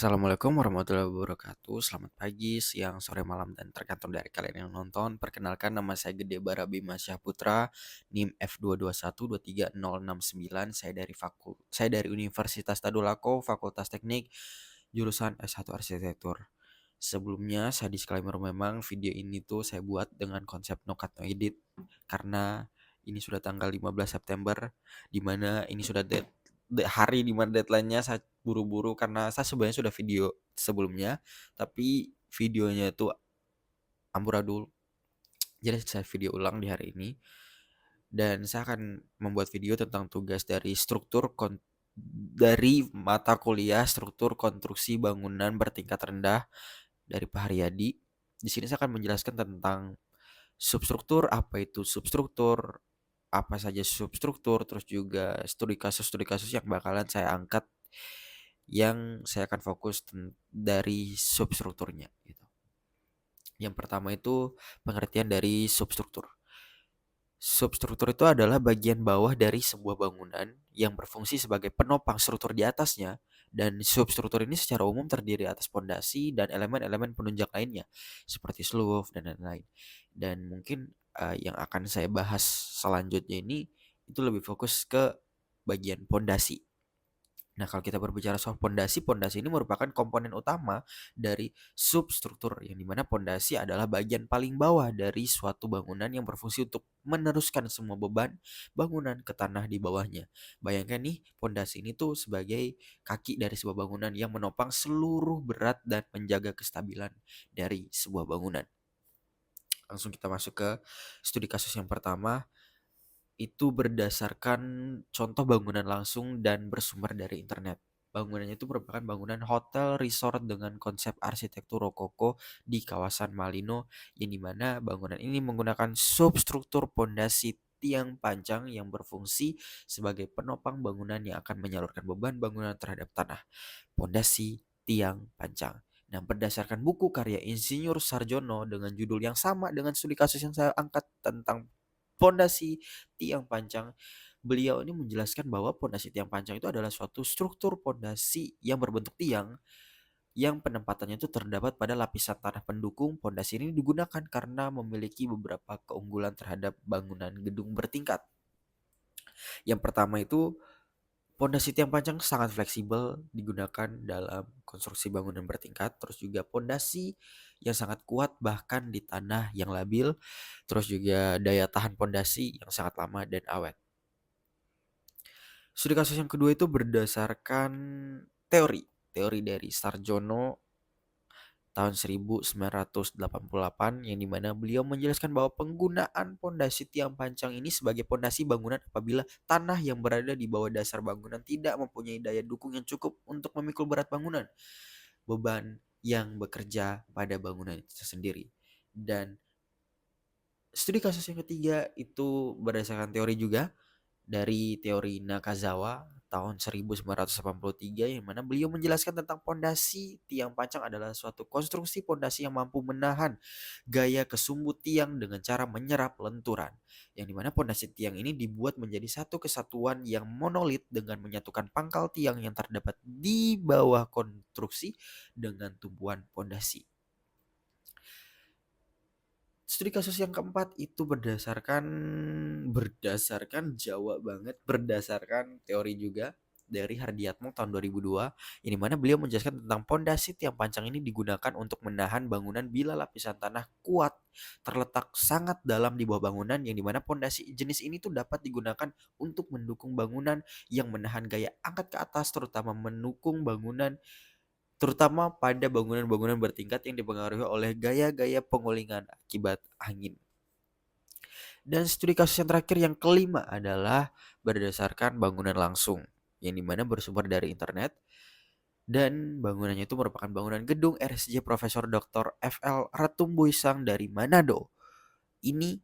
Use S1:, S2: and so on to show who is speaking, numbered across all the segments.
S1: Assalamualaikum warahmatullahi wabarakatuh. Selamat pagi, siang, sore, malam, dan tergantung dari kalian yang nonton. Perkenalkan, nama saya Gede Bara Bima Syahputra, NIM F221230069. Saya dari Universitas Tadulako, Fakultas Teknik, jurusan S1 Arsitektur. Sebelumnya, saya disclaimer memang video ini tuh saya buat dengan konsep no cut no edit karena ini sudah tanggal 15 September, di mana ini sudah hari di mana deadline-nya saya buru-buru karena saya sebenarnya sudah video sebelumnya, tapi videonya itu amburadul. Jadi saya video ulang di hari ini dan saya akan membuat video tentang tugas dari dari mata kuliah struktur konstruksi bangunan bertingkat rendah dari Pak Haryadi. Di sini saya akan menjelaskan tentang substruktur, apa itu substruktur, apa saja substruktur, terus juga studi kasus yang bakalan saya angkat yang saya akan fokus dari substrukturnya gitu. Yang pertama itu pengertian dari substruktur. Substruktur itu adalah bagian bawah dari sebuah bangunan yang berfungsi sebagai penopang struktur di atasnya, dan substruktur ini secara umum terdiri atas pondasi dan elemen-elemen penunjang lainnya seperti sloof dan lain-lain. Dan mungkin yang akan saya bahas selanjutnya ini itu lebih fokus ke bagian pondasi. Nah, kalau kita berbicara soal pondasi, pondasi ini merupakan komponen utama dari substruktur, yang dimana pondasi adalah bagian paling bawah dari suatu bangunan yang berfungsi untuk meneruskan semua beban bangunan ke tanah di bawahnya. Bayangkan nih, pondasi ini tuh sebagai kaki dari sebuah bangunan yang menopang seluruh berat dan menjaga kestabilan dari sebuah bangunan. Langsung kita masuk ke studi kasus yang pertama, itu berdasarkan contoh bangunan langsung dan bersumber dari internet. Bangunannya itu merupakan bangunan hotel resort dengan konsep arsitektur rokoko di kawasan Malino, yang dimana bangunan ini menggunakan substruktur pondasi tiang panjang yang berfungsi sebagai penopang bangunan yang akan menyalurkan beban bangunan terhadap tanah. Pondasi tiang panjang. Nah, berdasarkan buku karya Insinyur Sarjono dengan judul yang sama dengan studi kasus yang saya angkat tentang pondasi tiang panjang, beliau ini menjelaskan bahwa pondasi tiang panjang itu adalah suatu struktur pondasi yang berbentuk tiang yang penempatannya itu terdapat pada lapisan tanah pendukung. Pondasi ini digunakan karena memiliki beberapa keunggulan terhadap bangunan gedung bertingkat. Yang pertama itu, pondasi tiang panjang sangat fleksibel digunakan dalam konstruksi bangunan bertingkat, terus juga pondasi yang sangat kuat bahkan di tanah yang labil, terus juga daya tahan pondasi yang sangat lama dan awet. Studi kasus yang kedua itu berdasarkan teori, teori dari Sarjono tahun 1988, yang dimana beliau menjelaskan bahwa penggunaan pondasi tiang panjang ini sebagai pondasi bangunan apabila tanah yang berada di bawah dasar bangunan tidak mempunyai daya dukung yang cukup untuk memikul berat bangunan, beban yang bekerja pada bangunan itu sendiri. Dan studi kasus yang ketiga itu berdasarkan teori juga dari teori Nakazawa tahun 1983, yang mana beliau menjelaskan tentang pondasi tiang panjang adalah suatu konstruksi pondasi yang mampu menahan gaya kesumbu tiang dengan cara menyerap lenturan, yang dimana pondasi tiang ini dibuat menjadi satu kesatuan yang monolit dengan menyatukan pangkal tiang yang terdapat di bawah konstruksi dengan tumpuan pondasi. Studi kasus yang keempat itu berdasarkan Jawa banget, berdasarkan teori juga dari Hardiatmo tahun 2002, ini mana beliau menjelaskan tentang pondasi tiang panjang ini digunakan untuk menahan bangunan bila lapisan tanah kuat terletak sangat dalam di bawah bangunan, yang dimana pondasi jenis ini tuh dapat digunakan untuk mendukung bangunan yang menahan gaya angkat ke atas, terutama pada bangunan-bangunan bertingkat yang dipengaruhi oleh gaya-gaya pengulingan akibat angin. Dan studi kasus yang terakhir yang kelima adalah berdasarkan bangunan langsung, yang dimana bersumber dari internet, dan bangunannya itu merupakan bangunan gedung RSJ Profesor Dr. FL Ratumbuisang dari Manado. Ini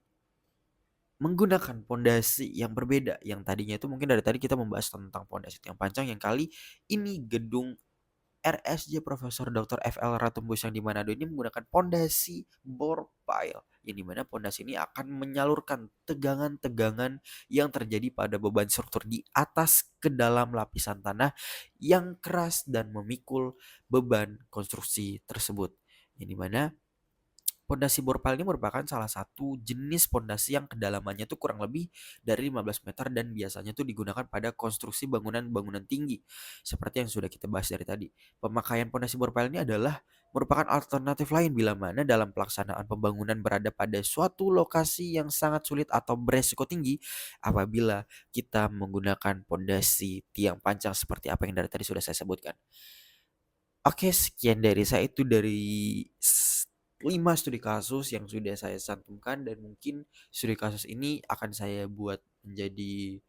S1: menggunakan pondasi yang berbeda, yang tadinya itu mungkin dari tadi kita membahas tentang pondasi yang panjang, yang kali ini gedung RSJ Profesor Dr. FL Ratumbuisang di Manado ini menggunakan pondasi bore pile yang dimana pondasi ini akan menyalurkan tegangan-tegangan yang terjadi pada beban struktur di atas ke dalam lapisan tanah yang keras dan memikul beban konstruksi tersebut. Yang dimana pondasi bor pile ini merupakan salah satu jenis pondasi yang kedalamannya tuh kurang lebih dari 15 meter dan biasanya tuh digunakan pada konstruksi bangunan-bangunan tinggi. Seperti yang sudah kita bahas dari tadi. Pemakaian pondasi bor pile ini adalah merupakan alternatif lain bila mana dalam pelaksanaan pembangunan berada pada suatu lokasi yang sangat sulit atau beresiko tinggi apabila kita menggunakan pondasi tiang panjang seperti apa yang dari tadi sudah saya sebutkan. Oke, sekian dari saya itu dari 5 studi kasus yang sudah saya cantumkan dan mungkin studi kasus ini akan saya buat menjadi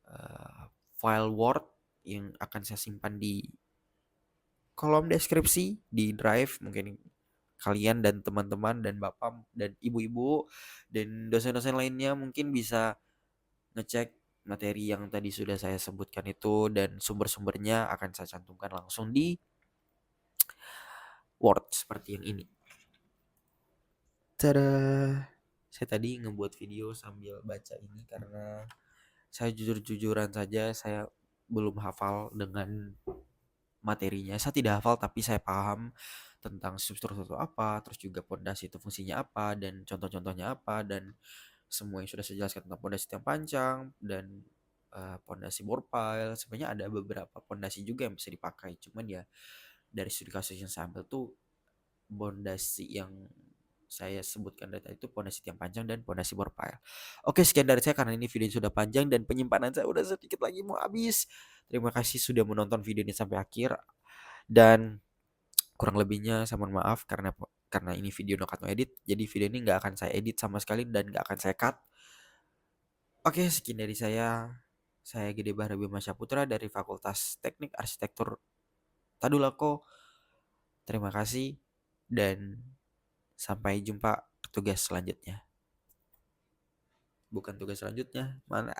S1: uh, file Word yang akan saya simpan di kolom deskripsi di Drive. Mungkin kalian dan teman-teman dan bapak dan ibu-ibu dan dosen-dosen lainnya mungkin bisa ngecek materi yang tadi sudah saya sebutkan itu dan sumber-sumbernya akan saya cantumkan langsung di Word seperti yang ini. Tada! Saya tadi ngebuat video sambil baca ini karena saya jujur-jujuran saja saya belum hafal dengan materinya. Saya tidak hafal tapi saya paham tentang substruktur itu apa, terus juga pondasi itu fungsinya apa dan contoh-contohnya apa dan semua yang sudah saya jelaskan tentang pondasi tiang panjang dan pondasi bore pile. Sebenarnya ada beberapa pondasi juga yang bisa dipakai, cuman ya dari studi kasus yang saya ambil tuh pondasi yang saya sebutkan dari tadi itu pondasi tiang panjang dan pondasi bore pile. Oke, sekian dari saya karena ini video sudah panjang dan penyimpanan saya udah sedikit lagi mau habis. Terima kasih sudah menonton video ini sampai akhir dan kurang lebihnya saya mohon maaf karena ini video no cut no edit. Jadi video ini nggak akan saya edit sama sekali dan nggak akan saya cut. Oke, sekian dari saya. Saya Gede Bahra Bima Syaputra dari Fakultas Teknik Arsitektur Tadulako. Terima kasih dan sampai jumpa tugas selanjutnya. Bukan tugas selanjutnya, mana?